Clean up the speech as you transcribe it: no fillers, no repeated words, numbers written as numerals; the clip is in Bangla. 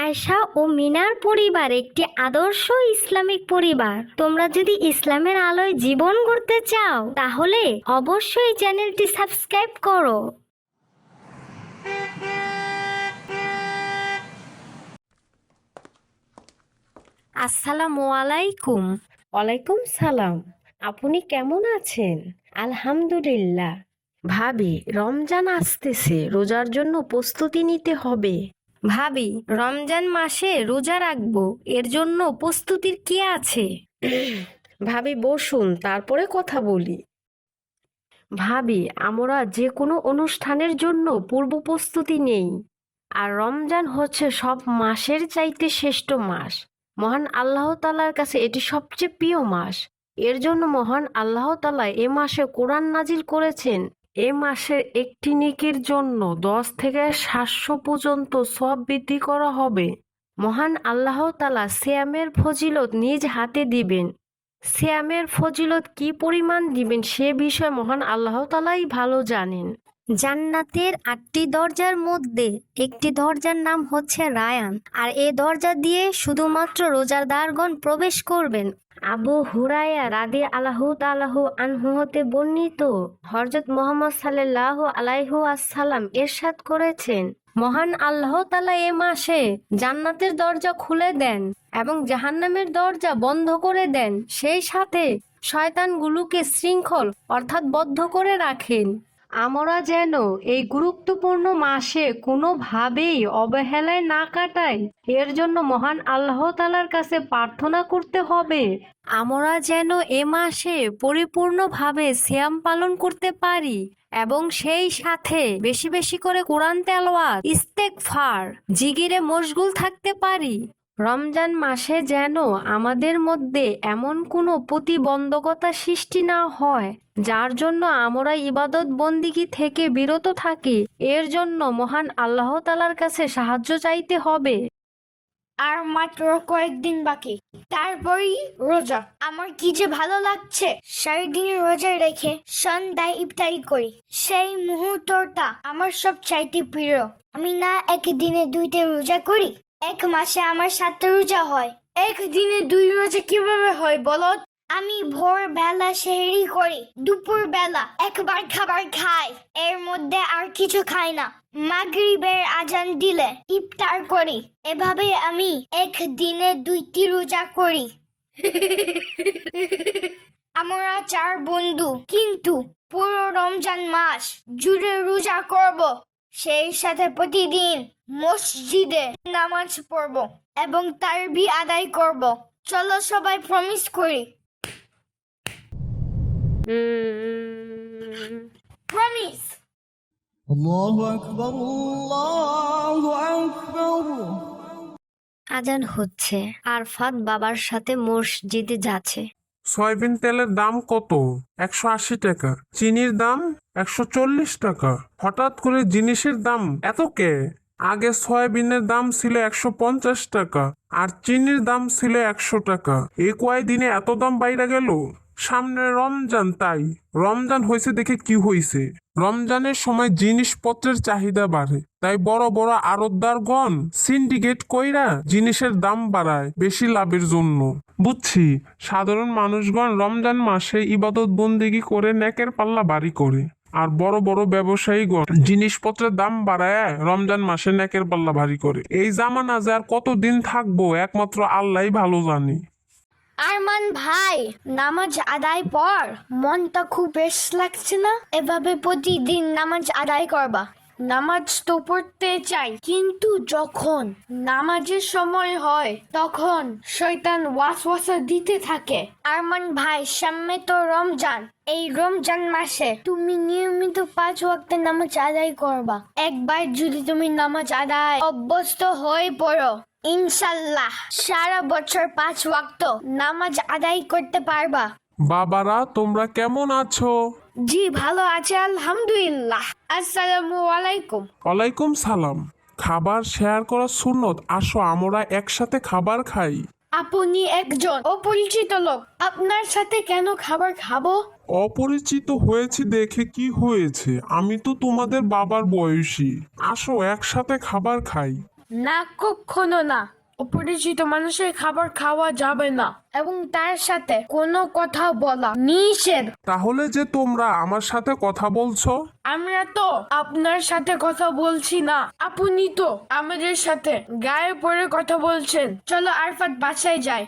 আয়েশা ও মিনার পরিবার একটি আদর্শ ইসলামিক পরিবার। তোমরা যদি ইসলামের আলোয় জীবন গড়তে চাও তাহলে অবশ্যই চ্যানেলটি সাবস্ক্রাইব করো। আসসালামু আলাইকুম। ওয়ালাইকুম সালাম। আপনি কেমন আছেন? আলহামদুলিল্লাহ। ভাবি, রমজান আসতেছে, রোজার জন্য প্রস্তুতি নিতে হবে। ভাবি, রমজান মাসে রোজা রাখবো, এর জন্য প্রস্তুতির কি আছে? ভাবি বসুন, তারপরে কথা বলি। ভাবি, আমরা যে কোনো অনুষ্ঠানের জন্য পূর্ব প্রস্তুতি নেই, আর রমজান হচ্ছে সব মাসের চাইতে শ্রেষ্ঠ মাস। মহান আল্লাহ তাআলার কাছে এটি সবচেয়ে প্রিয় মাস। এর জন্য মহান আল্লাহ তাআলা এ মাসে কোরআন নাজিল করেছেন। এ মাসের একটি নেকির জন্য 10 থেকে 700 পর্যন্ত সওয়াব বৃদ্ধি করা হবে। মহান আল্লাহ তাআলা সিয়ামের ফজিলত নিজ হাতে দিবেন। সিয়ামের ফজিলত কি পরিমাণ দিবেন সে বিষয়ে মহান আল্লাহ তাআলাই ভালো জানেন। জান্নাতের 8টি দরজার মধ্যে একটি দরজার নাম হচ্ছে রায়ান, আর এই দরজা দিয়ে শুধুমাত্র রোজাদারগণ প্রবেশ করবেন। আবু হুরায়রা রাদিয়াল্লাহু তাআলা আনহু হতে বর্ণিত, হযরত মুহাম্মদ সাল্লাল্লাহু আলাইহি ওয়াসাল্লাম ইরশাদ করেছেন, মহান আল্লাহ তাআলা এ মাসে জান্নাতের দরজা খুলে দেন এবং জাহান্নামের দরজা বন্ধ করে দেন, সেই সাথে শয়তানগুলোকে শৃঙ্খল অর্থাৎ বদ্ধ করে রাখেন। আমরা যেন এই গুরুত্বপূর্ণ মাসে কোনোভাবেই অবহেলায় না কাটাই, এর জন্য মহান আল্লাহ তাআলার কাছে প্রার্থনা করতে হবে। আমরা যেন এ মাসে পরিপূর্ণভাবে সিয়াম পালন করতে পারি এবং সেই সাথে বেশি বেশি করে কোরআন তেলাওয়াত, ইস্তেগফার, জিকিরে মশগুল থাকতে পারি। রমজান মাসে যেন আমাদের মধ্যে এমন কোনো প্রতিবন্ধকতা সৃষ্টি না হয় যার জন্য আমরা ইবাদত বন্দিগি থেকে বিরত থাকি। এর জন্য মহান আল্লাহ তাআলার কাছে সাহায্য চাইতে হবে। আর মাত্র কয়েকদিন বাকি, তারপরেই রোজা। আমার কি যে ভালো লাগছে, সারাদিন রোজা রেখে সন্ধ্যায় ইফতারি করি। সেই মুহূর্তটা আমার সব চাইতে প্রিয়। আমি না একদিনে 2টা রোজা করি, এক মাসে আমার 7টা রোজা হয়। একদিনে 2 রোজা কিভাবে হয় বলো? আমি ভোরবেলা সেহরি করি, দুপুর বেলা একবার খাবার খাই, এর মধ্যে আর কিছু খাই না। মাগরিবের আজান দিলে ইফতার করি। এভাবে আমি একদিনে 2টি রোজা করি। আমরা 4 বন্ধু, কিন্তু পুরো রমজান মাস জুড়ে রোজা করব। সেই সাথে প্রতিদিন মসজিদে নামাজ পড়ব এবং তারাবি আদায় করব। চলো সবাই প্রমিস করি। প্রমিস। الله أكبر الله أكبر। আজান হচ্ছে, আরফাত বাবার সাথে মসজিদে যাচ্ছে। সয়াবিন তেলের দাম কত? 180 টাকা। চিনির দাম 140 টাকা। হঠাৎ করে জিনিসের দাম এত কে? আগে সয়াবিনের দাম ছিল 150 টাকা আর চিনির দাম ছিল 100 টাকা। এই কয়দিনে এত দাম বাইরে গেল। সামনে রমজান, তাই রমজান হয়েছে দেখে কি হয়েছে, রমজানের সময় জিনিসপত্রের চাহিদা বাড়ে, তাই বড় বড় আড়তদারগণ সিন্ডিকেট কইরা জিনিসের দাম বাড়ায় বেশি লাভের জন্য। বুঝছি, সাধারণ মানুষগণ রমজান মাসে ইবাদত বন্দেগি করে নেকের পাল্লা বাড়ি করে, আর বড় বড় ব্যবসায়ীগণ জিনিসপত্রের দাম বাড়ায় রমজান মাসে নেকের পাল্লা ভারী করে। এই জামানা যে আর কতদিন থাকবো একমাত্র আল্লাহই ভালো জানে। আরমান ভাই, নামাজ আদায় পর মনটা খুব বেশ লাগছে না? এভাবে প্রতিদিন নামাজ আদায় করবা। নামাজ তো পড়তে চাই, কিন্তু যখন নামাজের সময় হয় তখন শয়তান ওয়াসওয়াসা দিতে থাকে। আরমান ভাই, সামনে তো রমজান। এই রমজান মাসে তুমি নিয়মিত 5 ওয়াক্তের নামাজ আদায় করবা। একবার যদি তুমি নামাজ আদায় অভ্যস্ত হয়ে পড়ো, ইনশাল্লাহ সারা বছর 5 ওয়াক্ত নামাজ আদায় করতে পারবা। বাবারা, তোমরা কেমন আছো? জি ভালো আছে, আলহামদুলিল্লাহ। আসসালামু আলাইকুম। ওয়ালাইকুম সালাম। খাবার শেয়ার করা সুন্নত, আসো আমরা একসাথে খাবার খাই। আপনি একজন অপরিচিত লোক, আপনার সাথে কেন খাবার খাবো? অপরিচিত হয়েছি দেখে কি হয়েছে, আমি তো তোমাদের বাবার বয়সী। আসো একসাথে খাবার খাই। না, কখনো না। অপরিচিত মানুষের খাবার খাওয়া যাবে না এবং তার সাথে কোনো কথা বলা নিষেধ। তাহলে যে তোমরা আমার সাথে কথা বলছো, আমরা তো আপনার সাথে কথা বলছি না, আপনি তো আমাদের সাথে গায়ে পড়ে কথা বলছেন। চলো আরফাত বাসায় যায়।